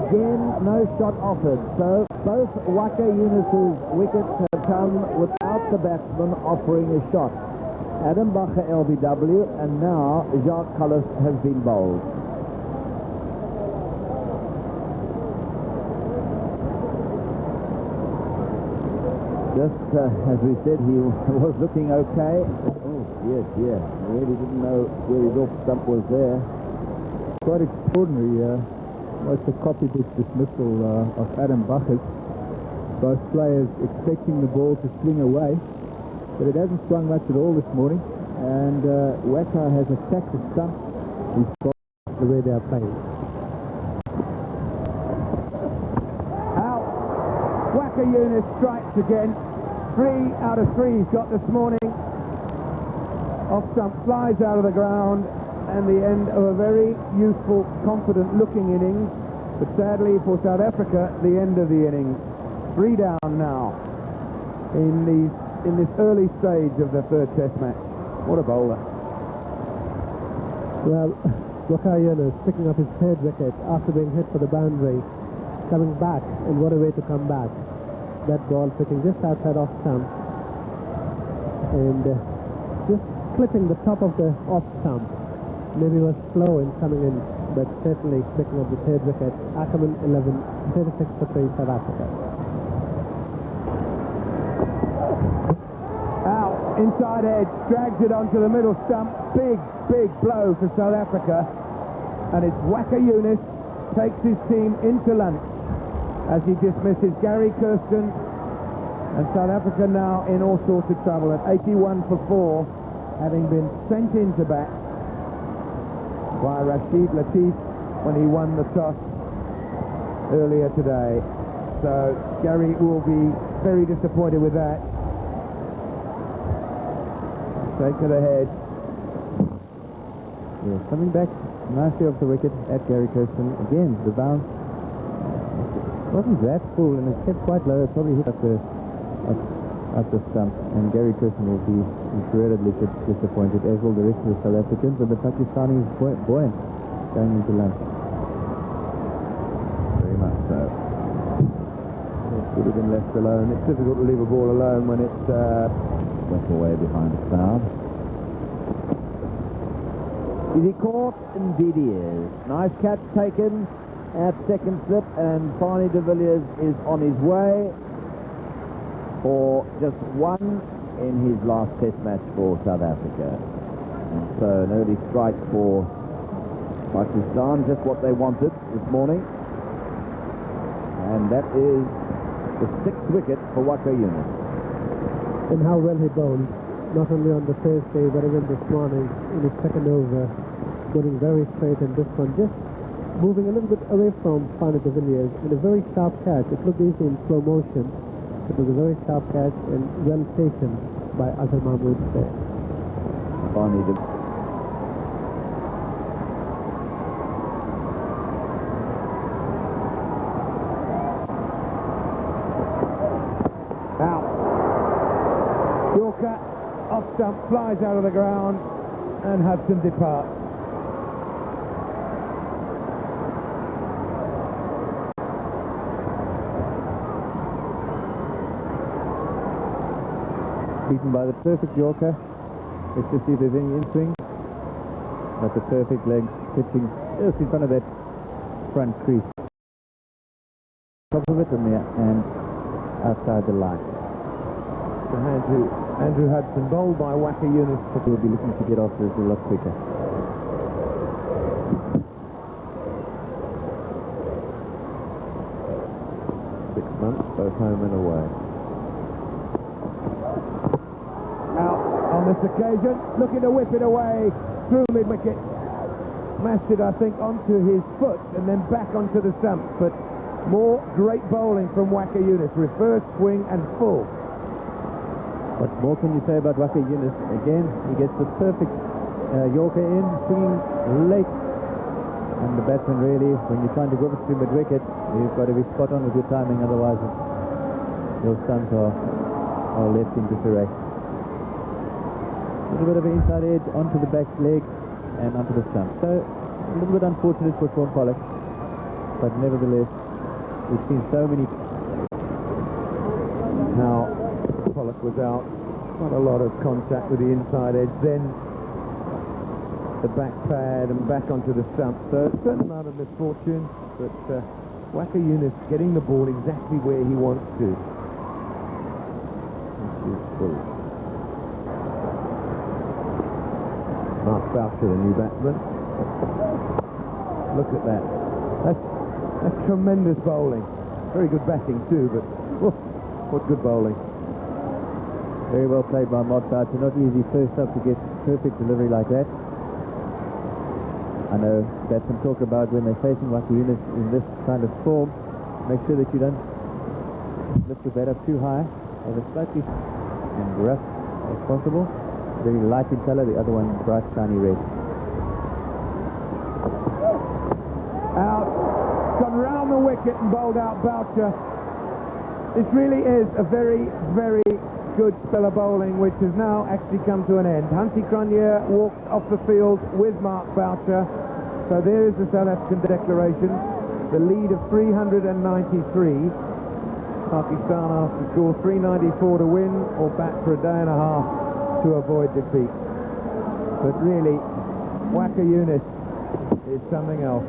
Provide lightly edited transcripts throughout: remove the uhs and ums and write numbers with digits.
again, no shot offered. So both Waqar Younis's wickets have come without the batsman offering a shot. Adam Bacher LBW, and now Jacques Kallis has been bowled. Just as we said, he was looking okay. Oh, yes, yeah. I really didn't know where his off stump was there. Quite extraordinary. It's a copybook dismissal of Adam Bacher. Both players expecting the ball to swing away, but it hasn't swung much at all this morning. And Waqar has attacked the stump. He's got the way they are playing. Out. Waqar Younis strikes again. 3 out of 3 he's got this morning. Off stump flies out of the ground, and the end of a very useful, confident-looking innings. But sadly for South Africa, the end of the innings. 3 down now in this early stage of the third Test match. What a bowler! Well, Waqar Younis picking up his third wicket after being hit for the boundary, coming back, and what a way to come back. That ball pitching just outside off stump, and just clipping the top of the off stump. Maybe was slow in coming in, but certainly picking up the third wicket. Ackerman 11, 36 for 3 South Africa. Out, inside edge, drags it onto the middle stump. Big blow for South Africa. And it's Waqar Younis takes his team into lunch as he dismisses Gary Kirsten. And South Africa now in all sorts of trouble at 81 for 4, having been sent into bat by Rashid Latif when he won the toss earlier today. So Gary will be very disappointed with that. Straight to the head. Yeah, coming back nicely off the wicket at Gary Kirsten. Again, the bounce wasn't that full, and it kept quite low. It probably hit up the stump, and Gary Kirsten will be incredibly disappointed, as will the rest of the South Africans, and the Pakistanis buoyant going into lunch. Very much so. It should have been left alone. It's difficult to leave a ball alone when it's went away behind the cloud. Is he caught? Indeed he is. Nice catch taken at second slip, and Barney de Villiers is on his way for just 1 in his last Test match for South Africa. And so an early strike for Pakistan, just what they wanted this morning. And that is the 6th wicket for Waqar Younis. And how well he bowled, not only on the first day, but even this morning in his second over, bowling very straight, and this one just moving a little bit away from Barney de Villiers, and a very sharp catch. It looked easy in slow motion. It was a very sharp catch and well taken by Azhar Mahmood there. Barney de Out. Yorker off stump, flies out of the ground, and Hudson departs. beaten by the perfect Yorker. Let's just see if there's any in-swing. But the perfect leg pitching just in front of that front crease. Top of it and outside the line. So Andrew Hudson bowled by Waqar Younis. We'll be looking to get off this a lot quicker. Months, both home and away. Out on this occasion, looking to whip it away through mid-wicket. Smashed it, I think, onto his foot and then back onto the stump. But more great bowling from Waqar Younis. Reverse swing and full. What more can you say about Waqar Younis? Again, he gets the perfect Yorker in, swinging late. And the batsman really, when you're trying to whip it to mid-wicket, you've got to be spot on with your timing, otherwise your stumps are left in disarray. A little bit of an inside edge onto the back leg and onto the stump. So a little bit unfortunate for Sean Pollock, but nevertheless We've seen so many. Now, Pollock was out. Not a lot of contact with the inside edge. Then the back pad and back onto the stump. So a certain amount of misfortune, but Waqar Younis getting the ball exactly where he wants to. This is full. Mark Boucher, the new batsman. Look at that. That's tremendous bowling. Very good batting too, but what good bowling. Very well played by Mark Boucher. Not easy first up to get perfect delivery like that. I know that's some talk about when they're facing Waqar Younis in this kind of form. Make sure that you don't lift the bat up too high. Have a slightly rough as possible. Very light in color, the other one bright shiny red. Out. Gone round the wicket and bowled out Boucher. This really is a very, very good spell of bowling, which has now actually come to an end. Hansi Cronje walked off the field with Mark Boucher. So there is the South African declaration. The lead of 393. Pakistan asked to score 394 to win or bat for a day and a half to avoid defeat. But really, Waqar Younis is something else.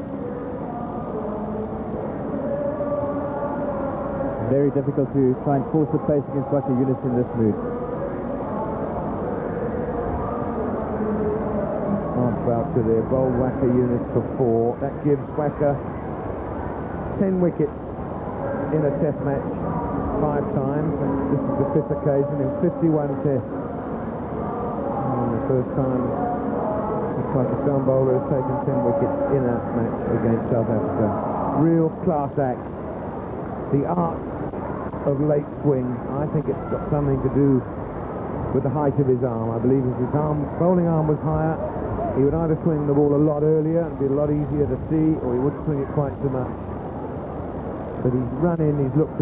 Very difficult to try and force the pace against Waqar Younis in this mood. Mark Boucher there, bowled Waqar Younis for 4. That gives Waqar 10 wickets in a test match 5 times. This is the 5th occasion in 51 tests. And the first time the Pakistan bowler has taken 10 wickets in a match against South Africa. Real class act. The art of late swing, I think it's got something to do with the height of his arm. I believe if his bowling arm was higher, he would either swing the ball a lot earlier and be a lot easier to see, or he wouldn't swing it quite so much. But he's run in, he's looked